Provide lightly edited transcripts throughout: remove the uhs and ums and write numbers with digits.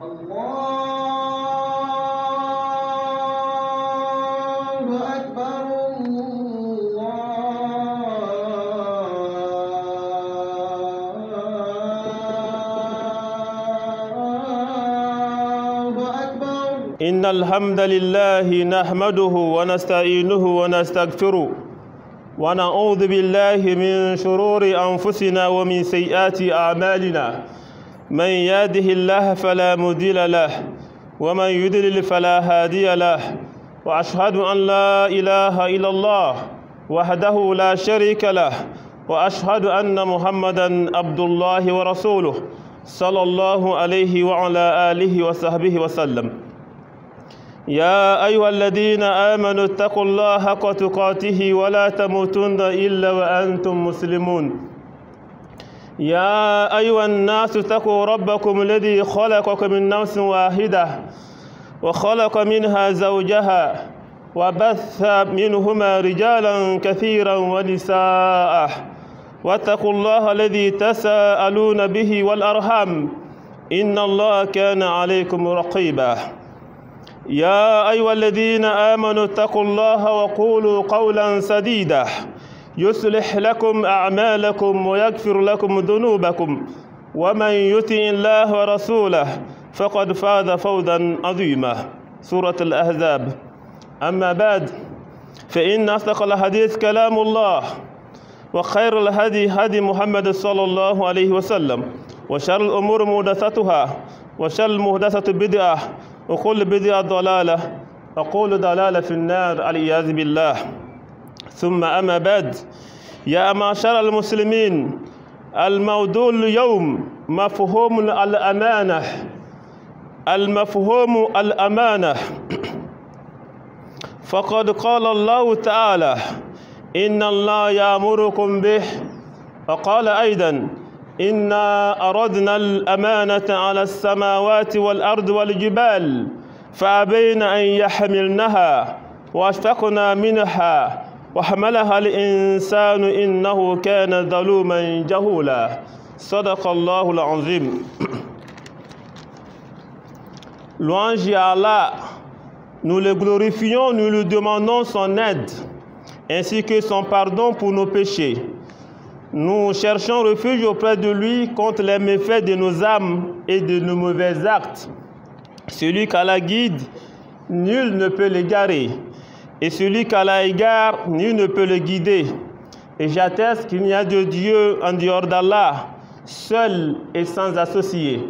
الله أكبر الله أكبر. إن الحمد لله نحمده ونستعينه ونستغفره ونعوذ بالله من شرور أنفسنا ومن سيئات أعمالنا. من يهده الله فلا مضل له ومن يضلل فلا هادي له، وأشهد أن لا إله إلا الله وحده لا شريك له، وأشهد أن محمدا عبد الله ورسوله صلى الله عليه وعلى آله وصحبه وسلم. يا أيها الذين آمنوا اتقوا الله حق تقاته ولا تموتن إلا وأنتم مسلمون. يا أيها الناس اتقوا ربكم الذي خلقكم من نفس واحدة وخلق منها زوجها وبث منهما رجالا كثيرا ونساء، واتقوا الله الذي تساءلون به والأرحام إن الله كان عليكم رقيبا. يا أيها الذين آمنوا اتقوا الله وقولوا قولا سديدا يصلح لكم أعمالكم ويغفر لكم ذنوبكم، ومن يطع الله ورسوله فقد فاز فوزا عظيما. سورة الأحزاب. أما بعد، فإن أصدق الحديث كلام الله، وخير الهدي هدي محمد صلى الله عليه وسلم، وشر الأمور محدثاتها، وشر المحدثة بدعة، وكل بدعة ضلالة، وكل ضلالة في النار والعياذ بالله. ثم أما بعد، يا معشر المسلمين، الموضوع اليوم مفهوم الأمانة. المفهوم الأمانة، فقد قال الله تعالى: إن الله يأمركم به، وقال أيضا: إنا أردنا الأمانة على السماوات والأرض والجبال فأبين أن يحملنها واشفقنا منها وحملها الإنسان إنه كان ظلوما جهولا. صدق الله العظيم. Louange à Allah, nous le glorifions, nous lui demandons son aide ainsi que son pardon pour nos péchés. Nous cherchons refuge auprès de lui contre les méfaits de nos âmes et de nos mauvais actes. Celui qu'Allah guide, nul ne peut l'égarer. Et celui qu'Allah égare, nul ne peut le guider. Et j'atteste qu'il n'y a de Dieu en dehors d'Allah, seul et sans associé.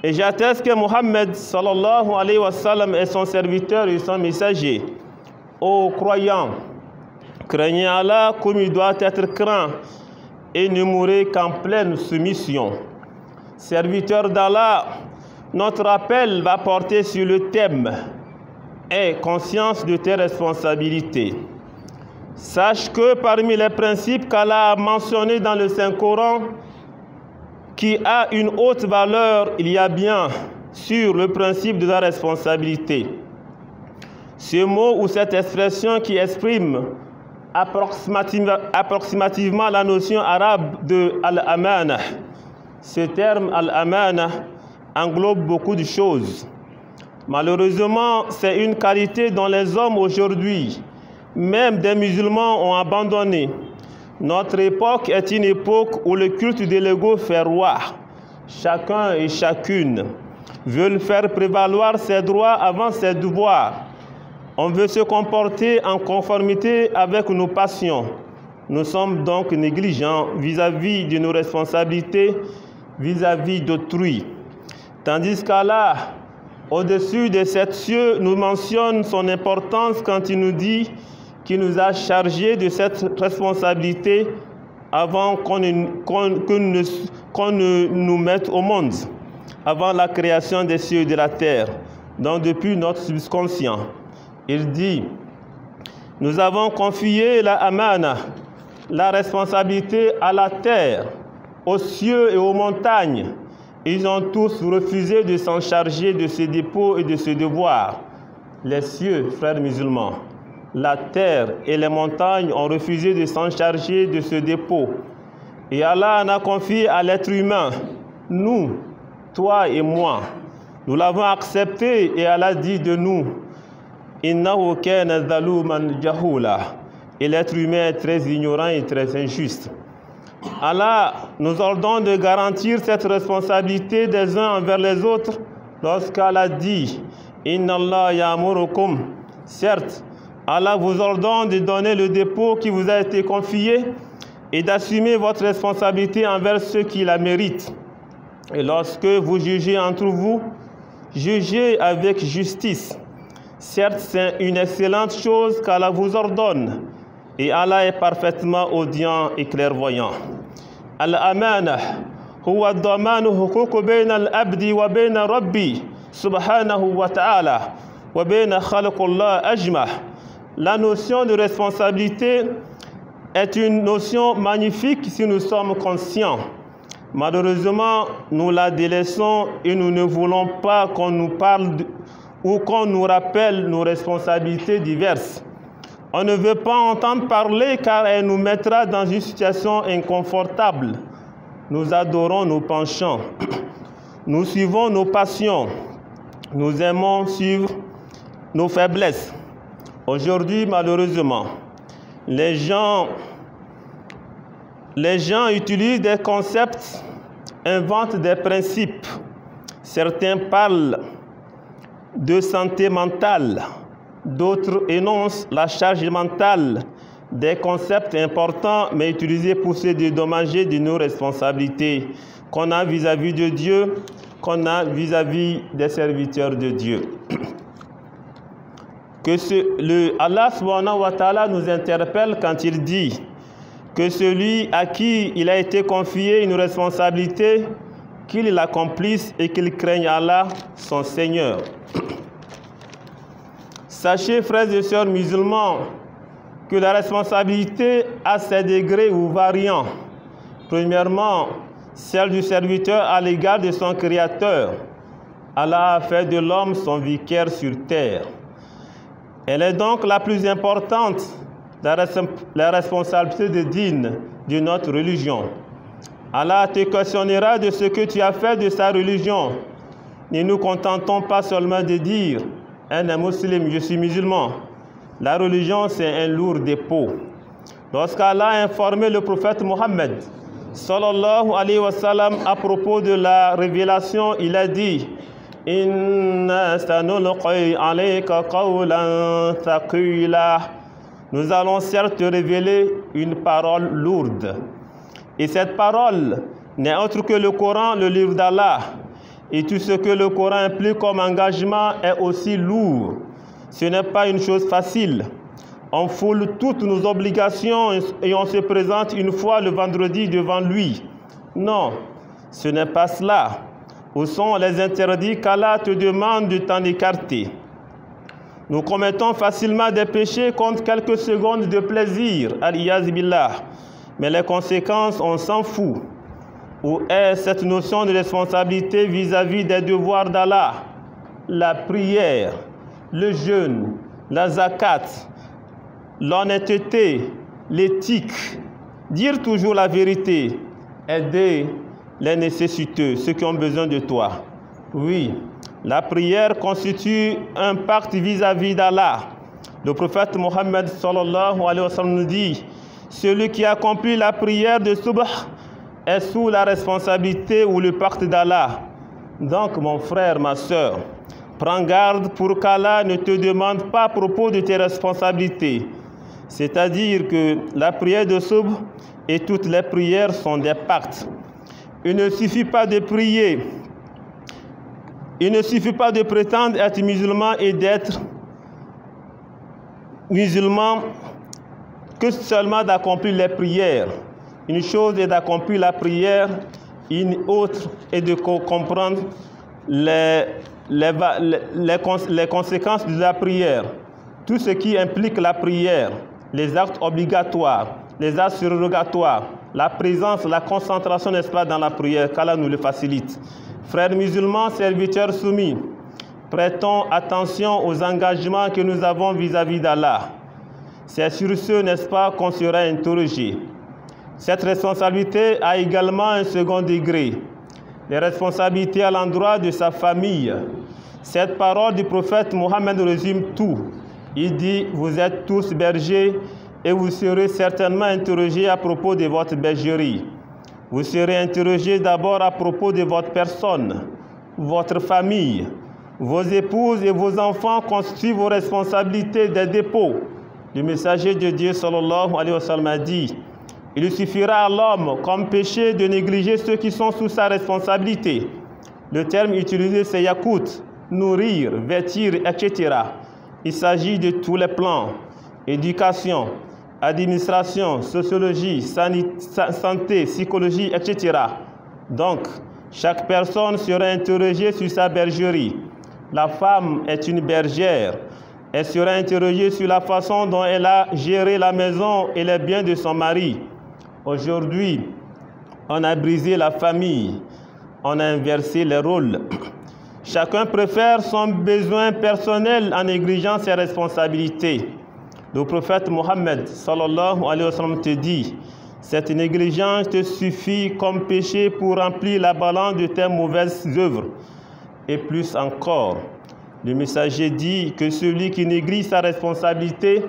Et j'atteste que Mohammed sallallahu alayhi wa sallam est son serviteur et son messager. Ô croyants, craignez Allah comme il doit être craint et ne mourrez qu'en pleine soumission. Serviteur d'Allah, notre appel va porter sur le thème « Aie conscience de tes responsabilités ». Sache que parmi les principes qu'Allah a mentionnés dans le Saint-Coran, qui a une haute valeur, il y a bien sur le principe de la responsabilité. Ce mot ou cette expression qui exprime approximativement la notion arabe de al-amana. Ce terme al-amana englobe beaucoup de choses. Malheureusement, c'est une qualité dont les hommes aujourd'hui, même des musulmans, ont abandonné. Notre époque est une époque où le culte de l'ego fait roi. Chacun et chacune veulent faire prévaloir ses droits avant ses devoirs. On veut se comporter en conformité avec nos passions. Nous sommes donc négligents vis-à-vis de nos responsabilités, vis-à-vis d'autrui. Tandis qu'Allah, au-dessus de sept cieux, nous mentionne son importance quand il nous dit qu'il nous a chargés de cette responsabilité avant qu'on ne nous mette au monde, avant la création des cieux et de la terre, donc depuis notre subconscient. Il dit: nous avons confié la amana, la responsabilité à la terre, aux cieux et aux montagnes. Ils ont tous refusé de s'en charger de ce dépôt et de ce devoir. Les cieux, frères musulmans, la terre et les montagnes ont refusé de s'en charger de ce dépôt. Et Allah en a confié à l'être humain, nous, toi et moi, Nous l'avons accepté et Allah dit de nous, Innahu kana zaluman jahula. Et l'être humain est très ignorant et très injuste. Allah nous ordonne de garantir cette responsabilité des uns envers les autres lorsqu'Allah dit Inna Allah ya'murukum. Certes, Allah vous ordonne de donner le dépôt qui vous a été confié et d'assumer votre responsabilité envers ceux qui la méritent. Et lorsque vous jugez entre vous, jugez avec justice. Certes, c'est une excellente chose qu'Allah vous ordonne. Et Allah est parfaitement audient et clairvoyant. Al-amana huwa ad-damanu huquq bayna al-abdi wa bayna rabbi subhanahu wa ta'ala wa bayna khalqillah ajma. La notion de responsabilité est une notion magnifique si nous sommes conscients. Malheureusement, nous la délaissons et nous ne voulons pas qu'on nous parle ou qu'on nous rappelle nos responsabilités diverses. On ne veut pas entendre parler car elle nous mettra dans une situation inconfortable. Nous adorons nos penchants. Nous suivons nos passions. Nous aimons suivre nos faiblesses. Aujourd'hui, malheureusement, les gens utilisent des concepts, inventent des principes. Certains parlent de santé mentale. D'autres énoncent la charge mentale, des concepts importants mais utilisés pour se dédommager de nos responsabilités qu'on a vis-à-vis de Dieu, qu'on a vis-à-vis des serviteurs de Dieu. Allah subhanahu wa ta'ala nous interpelle quand il dit que celui à qui il a été confié une responsabilité, qu'il l'accomplisse et qu'il craigne Allah, son Seigneur. Sachez, frères et sœurs musulmans, que la responsabilité a ses degrés ou variants. Premièrement, celle du serviteur à l'égard de son Créateur. Allah a fait de l'homme son vicaire sur terre. Elle est donc la plus importante, la responsabilité de din de notre religion. Allah te questionnera de ce que tu as fait de sa religion. Ne nous contentons pas seulement de dire un musulman, je suis musulman. La religion, c'est un lourd dépôt. Lorsqu'Allah a informé le prophète Mohammed, sallallahu alayhi wa sallam, à propos de la révélation, il a dit Inna sanulqi alayka qawlan thaqila. Nous allons certes te révéler une parole lourde. Et cette parole n'est autre que le Coran, le livre d'Allah. Et tout ce que le Coran implique comme engagement est aussi lourd. Ce n'est pas une chose facile. On foule toutes nos obligations et on se présente une fois le vendredi devant lui. Non, ce n'est pas cela. Où sont les interdits qu'Allah te demande de t'en écarter? Nous commettons facilement des péchés contre quelques secondes de plaisir, al-iyaz billah. Mais les conséquences, on s'en fout. Où est cette notion de responsabilité vis-à-vis des devoirs d'Allah? La prière, le jeûne, la zakat, l'honnêteté, l'éthique, dire toujours la vérité, aider les nécessiteux, ceux qui ont besoin de toi. Oui, la prière constitue un pacte vis-à-vis d'Allah. Le prophète Mohammed sallallahu alayhi wa sallam nous dit, celui qui accomplit la prière de Subh est sous la responsabilité ou le pacte d'Allah. Donc, mon frère, ma soeur, prends garde pour qu'Allah ne te demande pas à propos de tes responsabilités. C'est-à-dire que la prière de Subh et toutes les prières sont des pactes. Il ne suffit pas de prier. Il ne suffit pas de prétendre être musulman et d'être musulman que seulement d'accomplir les prières. Une chose est d'accomplir la prière, une autre est de comprendre les conséquences de la prière. Tout ce qui implique la prière, les actes obligatoires, les actes surrogatoires, la présence, la concentration, n'est-ce pas, dans la prière, qu'Allah nous le facilite. Frères musulmans, serviteurs soumis, prêtons attention aux engagements que nous avons vis-à-vis d'Allah. C'est sur ce, n'est-ce pas, qu'on sera interrogé. Cette responsabilité a également un second degré. les responsabilités à l'endroit de sa famille. Cette parole du prophète Mohammed résume tout. Il dit, vous êtes tous bergers et vous serez certainement interrogés à propos de votre bergerie. Vous serez interrogés d'abord à propos de votre personne, votre famille. Vos épouses et vos enfants constituent vos responsabilités des dépôts. Le messager de Dieu, sallallahu alayhi wa sallam, a dit, il suffira à l'homme, comme péché, de négliger ceux qui sont sous sa responsabilité. Le terme utilisé, c'est yakout, nourrir, vêtir, etc. Il s'agit de tous les plans, éducation, administration, sociologie, santé, psychologie, etc. Donc, chaque personne sera interrogée sur sa bergerie. La femme est une bergère. Elle sera interrogée sur la façon dont elle a géré la maison et les biens de son mari. Aujourd'hui, on a brisé la famille. On a inversé les rôles. Chacun préfère son besoin personnel en négligeant ses responsabilités. Le prophète Mohammed sallallahu alayhi wa sallam te dit, cette négligence te suffit comme péché pour remplir la balance de tes mauvaises œuvres. Et plus encore, le messager dit que celui qui néglige sa responsabilité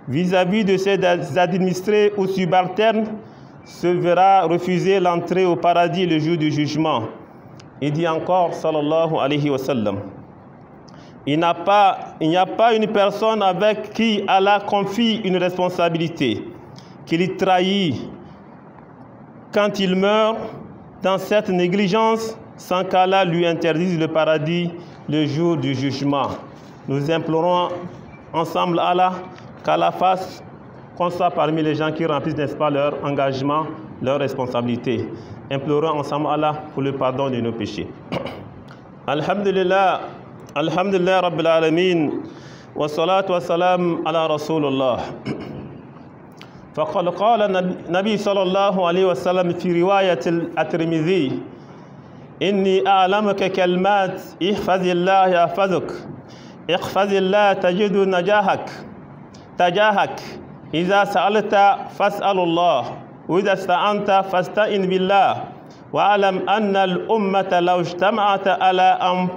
vis-à-vis de ses administrés ou subalternes se verra refuser l'entrée au paradis le jour du jugement. Il dit encore, sallallahu alayhi wa sallam, il n'y a pas une personne avec qui Allah confie une responsabilité, qu'il trahit quand il meurt dans cette négligence sans qu'Allah lui interdise le paradis le jour du jugement. Nous implorons ensemble Allah qu'Allah fasse qu'on soit parmi les gens qui remplissent, n'est-ce pas, leur engagement, leur responsabilité. Implorons ensemble Allah pour le pardon de nos péchés. Alhamdulillah, alhamdulillah rabbil alamin, wa salatu wa salam ala rasulullah. فقد قال النبي صلى الله عليه وسلم في رواية الترمذي إني أعلمك كلمات احفظ الله يحفظك احفظ الله تجد تجاهك إذا سألت فاسأل الله وإذا استعنت فاستعن بالله واعلم أن الأمة لو اجتمعت على أن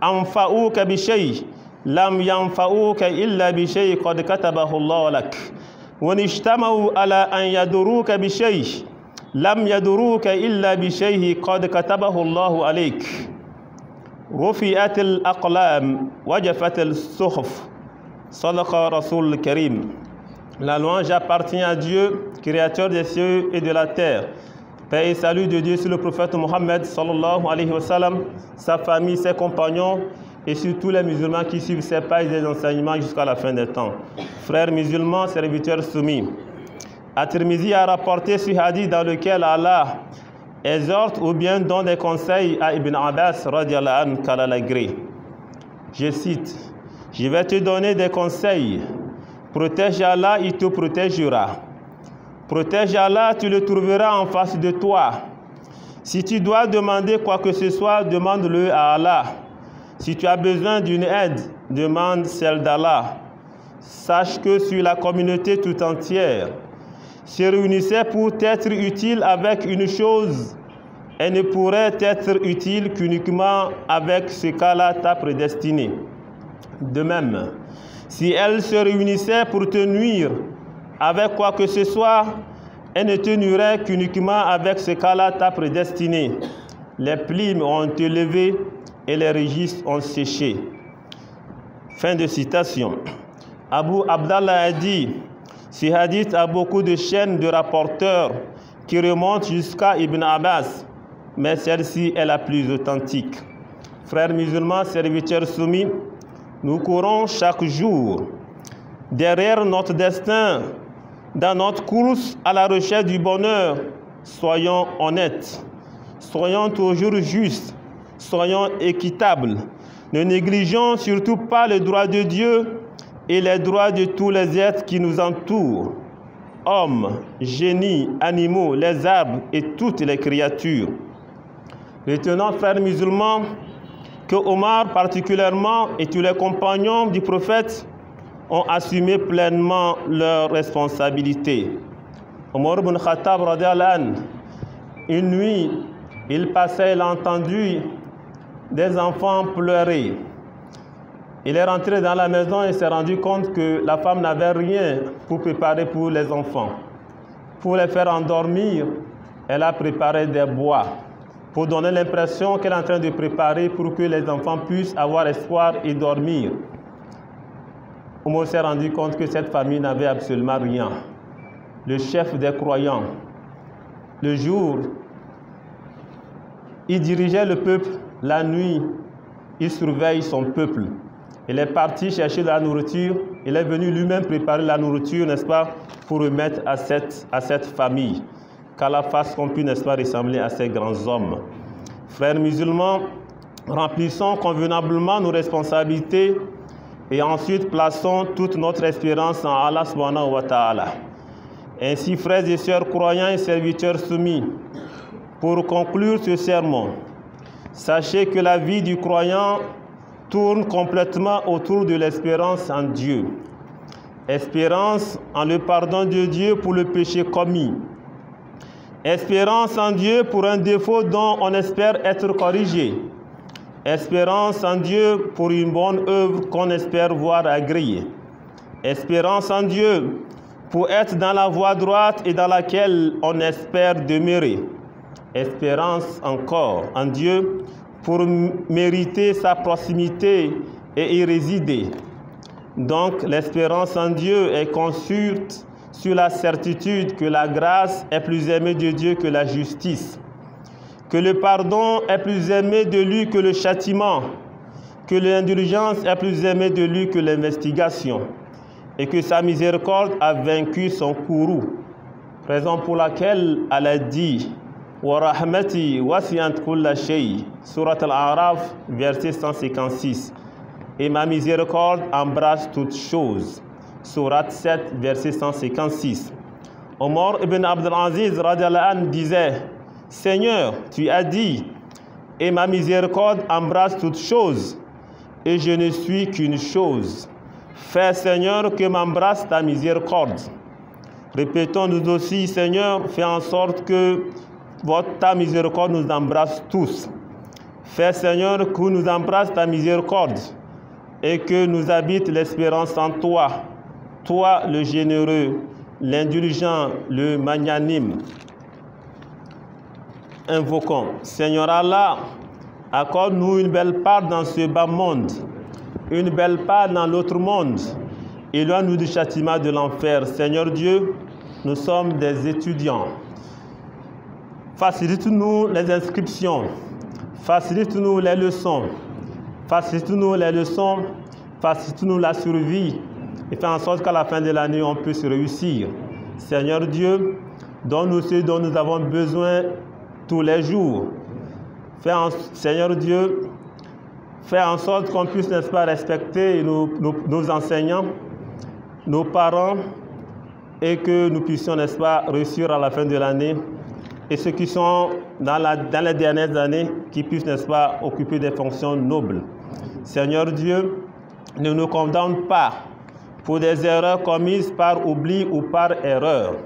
ينفعوك بشيء لم ينفعوك إلا بشيء قد كتبه الله لك وإن اجتمعوا على أن يضروك بشيء لم يضروك إلا بشيء قد كتبه الله عليك رفعت الأقلام وجفت الصحف صدق رسول الكريم. La louange appartient à Dieu, créateur des cieux et de la terre. Paix et salut de Dieu sur le prophète Mohammed sallallahu alayhi wa sallam, sa famille, ses compagnons et sur tous les musulmans qui suivent ses pas et ses enseignements jusqu'à la fin des temps. Frères musulmans, serviteurs soumis, At-Tirmidhi a rapporté ce hadith dans lequel Allah exhorte ou bien donne des conseils à Ibn Abbas radiallahu anhu qu'Allah l'agrée. Je cite, je vais te donner des conseils. Protège Allah, il te protégera. Protège Allah, tu le trouveras en face de toi. Si tu dois demander quoi que ce soit, demande-le à Allah. Si tu as besoin d'une aide, demande celle d'Allah. Sache que sur la communauté tout entière se réunissait pour être utile avec une chose et ne pourrait être utile qu'uniquement avec ce qu'Allah t'a prédestiné. De même, si elle se réunissait pour te nuire avec quoi que ce soit, elle ne te nuirait qu'uniquement avec ce qu'Allah t'a prédestiné. Les plumes ont été levées et les registres ont séché. Fin de citation. Abu Abdallah a dit, ce hadith a beaucoup de chaînes de rapporteurs qui remontent jusqu'à Ibn Abbas, mais celle-ci est la plus authentique. Frères musulmans, serviteurs soumis, nous courons chaque jour derrière notre destin, dans notre course à la recherche du bonheur. Soyons honnêtes, soyons toujours justes, soyons équitables. Ne négligeons surtout pas le droit de Dieu et les droits de tous les êtres qui nous entourent, hommes, génies, animaux, les arbres et toutes les créatures. Retenons, frères musulmans, que Omar particulièrement et tous les compagnons du prophète ont assumé pleinement leurs responsabilités. Omar ibn Khattab, une nuit, Il passait, il a entendu des enfants pleurer. Il est rentré dans la maison et s'est rendu compte que la femme n'avait rien pour préparer pour les enfants. Pour les faire endormir, elle a préparé des bois pour donner l'impression qu'elle est en train de préparer pour que les enfants puissent avoir espoir et dormir. Oumar s'est rendu compte que cette famille n'avait absolument rien. Le chef des croyants, le jour, il dirigeait le peuple, la nuit, il surveille son peuple. Il est parti chercher de la nourriture, il est venu lui-même préparer la nourriture, n'est-ce pas, pour remettre à cette famille. Qu'Allah fasse qu'on puisse, n'est-ce pas, ressembler à ces grands hommes. Frères musulmans, remplissons convenablement nos responsabilités et ensuite plaçons toute notre espérance en Allah subhanahu wa ta'ala. Ainsi, frères et sœurs croyants et serviteurs soumis, pour conclure ce sermon, sachez que la vie du croyant tourne complètement autour de l'espérance en Dieu. Espérance en le pardon de Dieu pour le péché commis. Espérance en Dieu pour un défaut dont on espère être corrigé. Espérance en Dieu pour une bonne œuvre qu'on espère voir agréée. Espérance en Dieu pour être dans la voie droite et dans laquelle on espère demeurer. Espérance encore en Dieu pour mériter sa proximité et y résider. Donc l'espérance en Dieu est construite sur la certitude que la grâce est plus aimée de Dieu que la justice, que le pardon est plus aimé de lui que le châtiment, que l'indulgence est plus aimée de lui que l'investigation, et que sa miséricorde a vaincu son courroux. Raison pour laquelle elle a dit wa rahmati wasi'at kulla shay, Surat Al-A'raf, verset 156. Et ma miséricorde embrasse toutes choses. Surat 7, verset 156. Omar ibn Abdul Aziz radiallahu anhu disait: Seigneur, tu as dit, et ma miséricorde embrasse toutes choses, et je ne suis qu'une chose. Fais, Seigneur, que m'embrasse ta miséricorde. Répétons-nous aussi: Seigneur, fais en sorte que ta miséricorde nous embrasse tous. Fais, Seigneur, que nous embrasse ta miséricorde et que nous habite l'espérance en toi, toi le généreux, l'indulgent, le magnanime. Invoquons: Seigneur Allah, accorde-nous une belle part dans ce bas monde, une belle part dans l'autre monde. Éloigne-nous du châtiment de l'enfer. Seigneur Dieu, nous sommes des étudiants. Facilite-nous les inscriptions, facilite-nous les leçons, facilite-nous les leçons, facilite-nous la survie et fais en sorte qu'à la fin de l'année, on puisse réussir. Seigneur Dieu, donne-nous ce dont nous avons besoin tous les jours. Seigneur Dieu, fais en sorte qu'on puisse, n'est-ce pas, respecter nos enseignants, nos parents, et que nous puissions, n'est-ce pas, réussir à la fin de l'année. Et ceux qui sont dans les dernières années, qui puissent, n'est-ce pas, occuper des fonctions nobles. Seigneur Dieu, ne nous condamne pas pour des erreurs commises par oubli ou par erreur.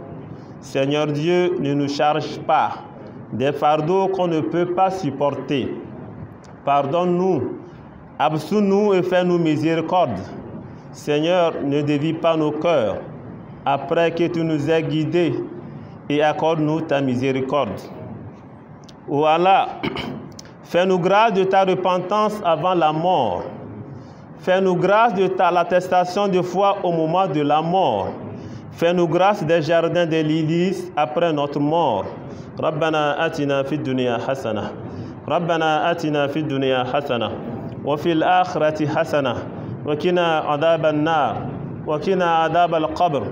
Seigneur Dieu, ne nous charge pas des fardeaux qu'on ne peut pas supporter. Pardonne-nous, absous-nous et fais-nous miséricorde. Seigneur, ne dévie pas nos cœurs après que tu nous aies guidés et accorde-nous ta miséricorde. Ô Allah, fais-nous grâce de ta repentance avant la mort. Fais-nous grâce de l'attestation de foi au moment de la mort. Fais-nous grâce des jardins des lilies après notre mort. Rabbana atina fid dunya hasana. Rabbana atina fid dunya hasana. Wa fil akhirati hasana. Wa qina adhaban nar. Wa qina adhabal qabr.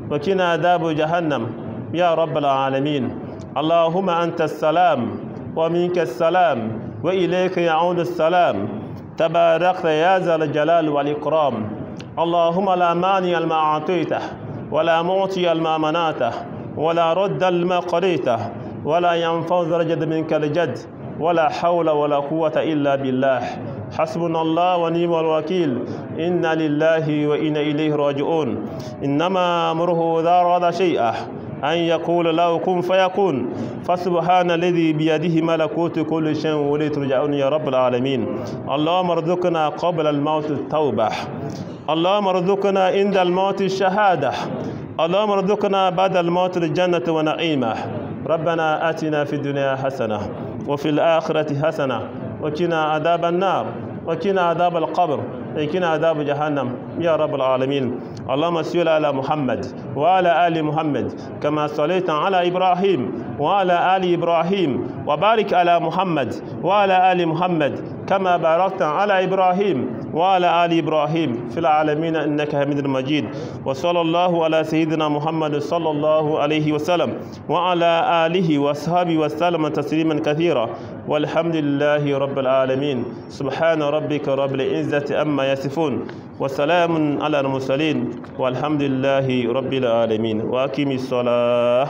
Wa qina adhab jahannam. Ya Rabbal alamin. Allahumma anta as-salam. Wa minka as-salam. Wa ilayka ya'udu as-salam. تباركت يا ذا الجلال والإكرام. اللهم لا مانع لما أعطيته ولا معطي لما منعته ولا رد لما قضيته ولا ينفع ذا الجد منك الجد ولا حول ولا قوة إلا بالله. حسبنا الله ونعم الوكيل. إنا لله وإنا إليه راجعون. إنما أمره إذا أراد شيئا أن يقول له كن فيكون. فسبحان الذي بيده ملكوت كل شيء وإليه ترجعون يا رب العالمين. اللهم ارزقنا قبل الموت التوبة، اللهم ارزقنا عند الموت الشهادة، اللهم ارزقنا بعد الموت الجنة ونعيمة. ربنا آتنا في الدنيا حسنة وفي الآخرة حسنة وقنا عذاب النار وقنا عذاب القبر وقنا عذاب جهنم يا رب العالمين. اللهم صل على محمد وعلى آل محمد كما صليت على إبراهيم وعلى آل إبراهيم، وبارك على محمد وعلى آل محمد كما باركت على إبراهيم وعلى آل إبراهيم في العالمين إنك حميد مجيد. وصلى الله على سيدنا محمد صلى الله عليه وسلم وعلى آله وصحبه وسلم تسليما كثيرا، والحمد لله رب العالمين. سبحان ربك رب العزة عما يصفون وسلام على المرسلين والحمد لله رب العالمين. وأقم الصلاة.